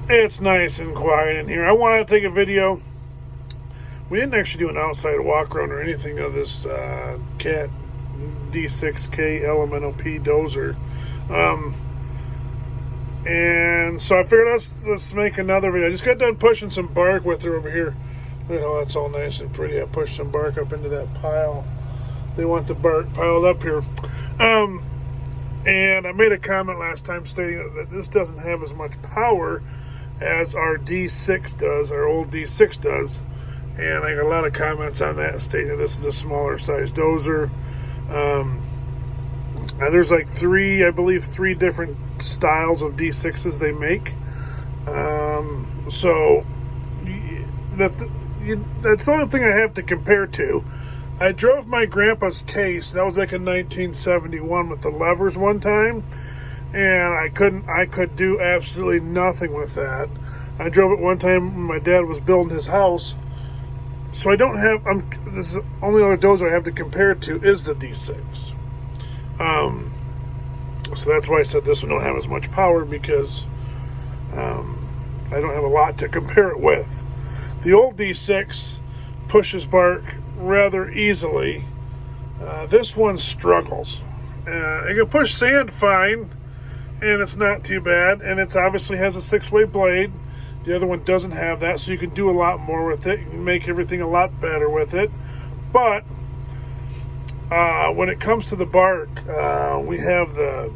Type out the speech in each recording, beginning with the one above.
It's nice and quiet in here. I wanted to take a video. We didn't actually do an outside walk around or anything of this Cat D6k LGP Dozer. And so I figured let's make another video. I just got done pushing some bark with her over here. You know, that's all nice and pretty. I pushed some bark up into that pile. They want the bark piled up here. And I made a comment last time stating that this doesn't have as much power as our D6 does, our old D6 does. And I got a lot of comments on that stating that this is a smaller size dozer. And there's like three different styles of D6s they make. So that's the only thing I have to compare to. I drove my grandpa's case. That was like in 1971 with the levers one time, and I could do absolutely nothing with that. I drove it one time when my dad was building his house. So I don't have. This is the only other dozer I have to compare it to is the D6. So that's why I said this one don't have as much power, because I don't have a lot to compare it with. The old D6 pushes bark rather easily. This one struggles. It can push sand fine, and it's not too bad. And it obviously has a 6-way blade. The other one doesn't have that, so you can do a lot more with it. You can make everything a lot better with it. But when it comes to the bark, we have the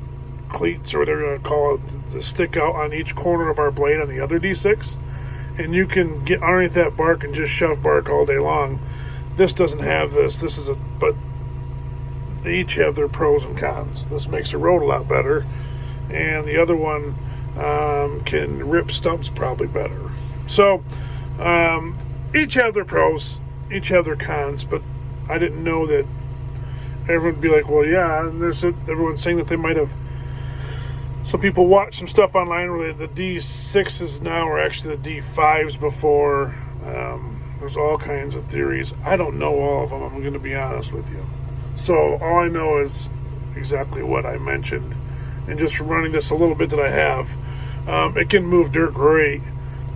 cleats, or whatever you want to call it, that stick out on each corner of our blade on the other D6. And you can get underneath that bark and just shove bark all day long. This doesn't have this. But they each have their pros and cons. This makes the road a lot better, and the other one can rip stumps probably better. So each have their pros, each have their cons. But I didn't know that everyone would be like, well, yeah. And everyone's saying that they might have. Some people watch some stuff online where the D6s now are actually the D5s before. There's all kinds of theories. I don't know all of them, I'm going to be honest with you. So all I know is exactly what I mentioned. And just from running this a little bit that I have, it can move dirt great,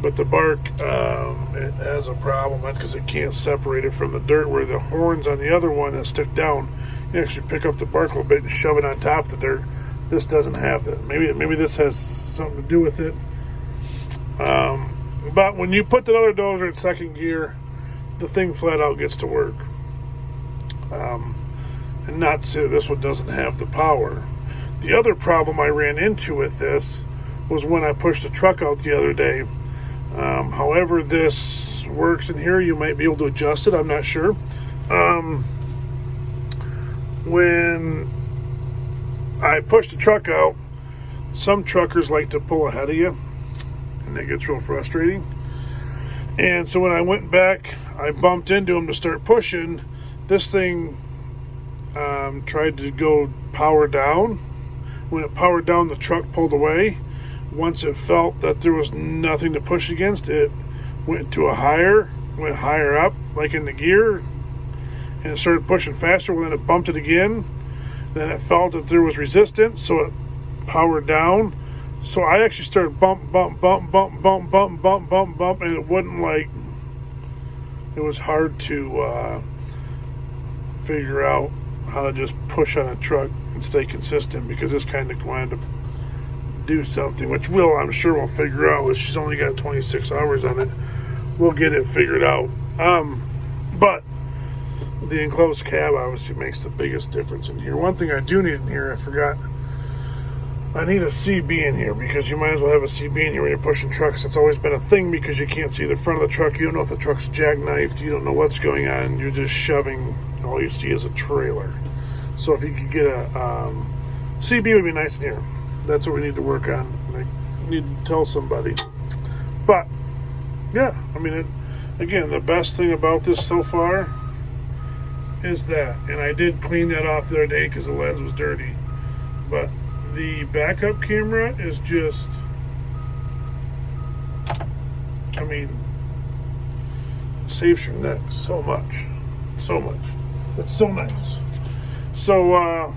but the bark, it has a problem. That's because it can't separate it from the dirt, where the horns on the other one that stick down, you actually pick up the bark a little bit and shove it on top of the dirt. This doesn't have that. Maybe this has something to do with it. But when you put that other dozer in second gear, the thing flat out gets to work. And not to say that this one doesn't have the power. The other problem I ran into with this was when I pushed the truck out the other day. However this works in here, you might be able to adjust it. I'm not sure. When I pushed the truck out, some truckers like to pull ahead of you, and that gets real frustrating. And so when I went back, I bumped into him to start pushing. This thing tried to go power down. When it powered down, the truck pulled away. Once it felt that there was nothing to push against, it went higher up, like in the gear, and it started pushing faster. Well, then it bumped it again. Then it felt that there was resistance, so it powered down. So I actually started bump, and it wouldn't it was hard to figure out how to just push on a truck and stay consistent, because this kind of wanted to do something, which I'm sure we'll figure out. She's only got 26 hours on it. We'll get it figured out. But the enclosed cab obviously makes the biggest difference in here. One thing I do need in here, I forgot, I need a CB in here, because you might as well have a CB in here when you're pushing trucks. It's always been a thing, because you can't see the front of the truck. You don't know if the truck's jackknifed. You don't know what's going on. You're just shoving. All you see is a trailer. So if you could get a CB, would be nice in here. That's what we need to work on. I need to tell somebody. But yeah, I mean, again, the best thing about this so far is that, and I did clean that off the other day because the lens was dirty, but the backup camera is just, I mean, it saves your neck so much. It's so nice. So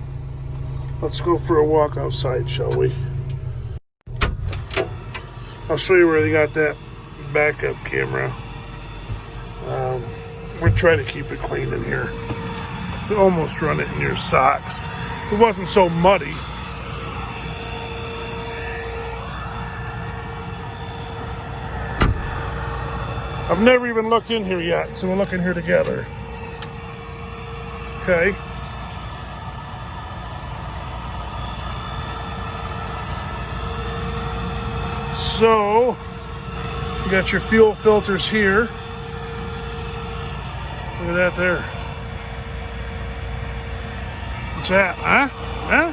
let's go for a walk outside, shall we? I'll show you where they got that backup camera. We're trying to keep it clean in here. You almost run it in your socks. If it wasn't so muddy. I've never even looked in here yet, so we'll look in here together. Okay. So, you got your fuel filters here. Look at that there. What's that? Huh? Huh?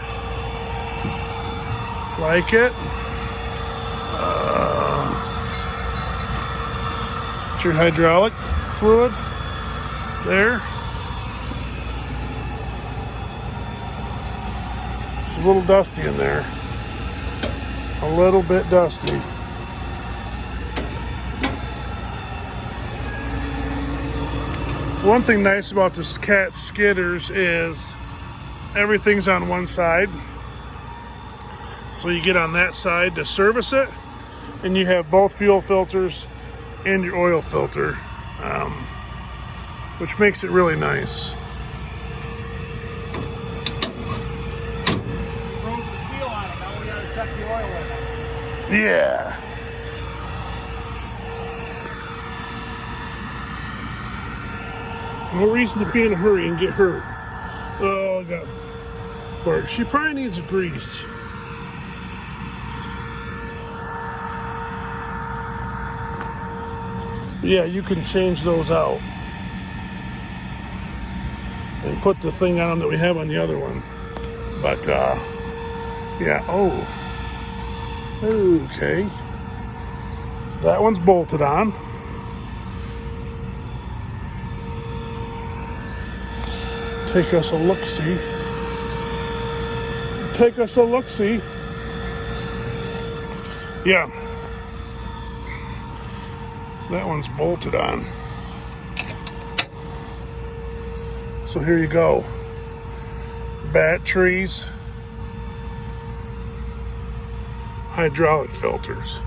Like it? It's your hydraulic fluid there. It's a little dusty in there. A little bit dusty. One thing nice about this Cat skidders is everything's on one side. So you get on that side to service it, and you have both fuel filters and your oil filter, which makes it really nice. Broke the seal on it. Now we gotta check the oil in it. Yeah. No reason to be in a hurry and get hurt. Oh, I got Bart. She probably needs a grease. Yeah, you can change those out and put the thing on them that we have on the other one. But yeah. Oh, okay. That one's bolted on. Take us a look-see. Take us a look-see. Yeah. That one's bolted on. So here you go. Batteries. Hydraulic filters.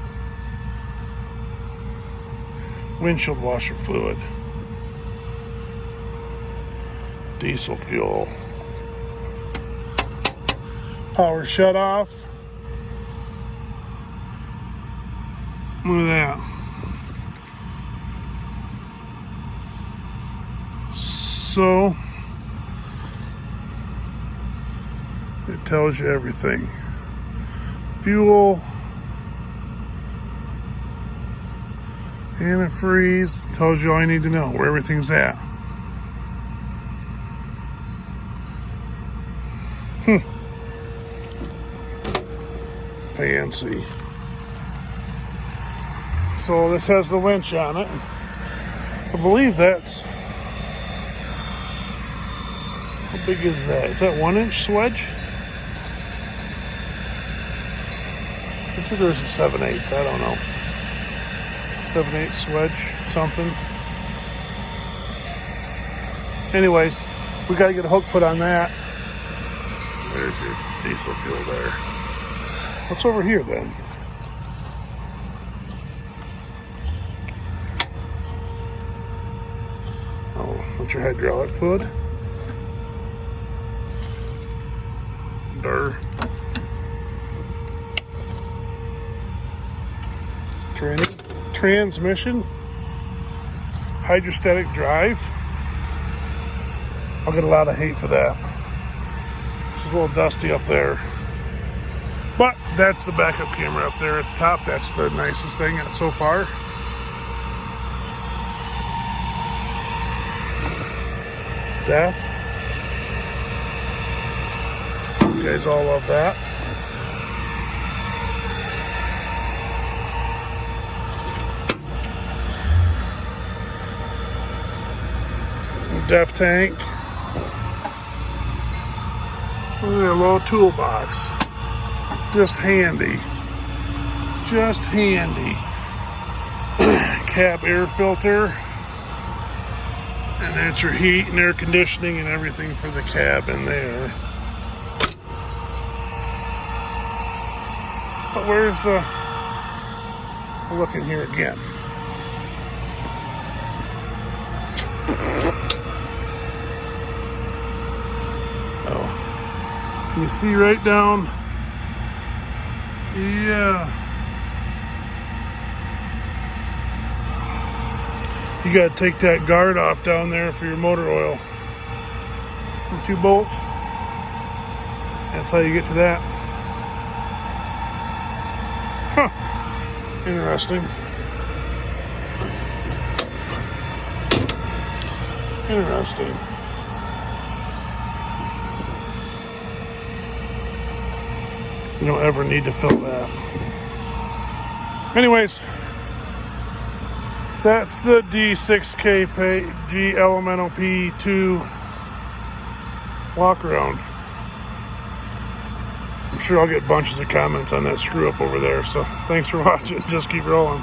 Windshield washer fluid. Diesel fuel. Power shut off. Look at that. So it tells you everything. Fuel, antifreeze, tells you all you need to know, where everything's at. Fancy. So this has the winch on it. I believe that's, how big is that? Is that 1-inch swedge? I think there's a 7/8. I don't know. 7/8 swedge, something. Anyways, we got to get a hook put on that. There's your diesel fuel there. What's over here then? Oh, that's your hydraulic fluid. Durr. Transmission. Hydrostatic drive. I'll get a lot of hate for that. It's a little dusty up there. But that's the backup camera up there at the top. That's the nicest thing so far. DEF. You guys all love that. DEF tank. Look at that little toolbox. Just handy. Just handy. Cab air filter. And that's your heat and air conditioning and everything for the cab in there. But where's the We'll look in here again. Oh, you see right down. Yeah. You got to take that guard off down there for your motor oil. The 2 bolts. That's how you get to that. Huh. Interesting. Interesting. You don't ever need to fill that. Anyways, that's the D6k2 LGP walk around. I'm sure I'll get bunches of comments on that screw up over there. So thanks for watching. Just keep rolling.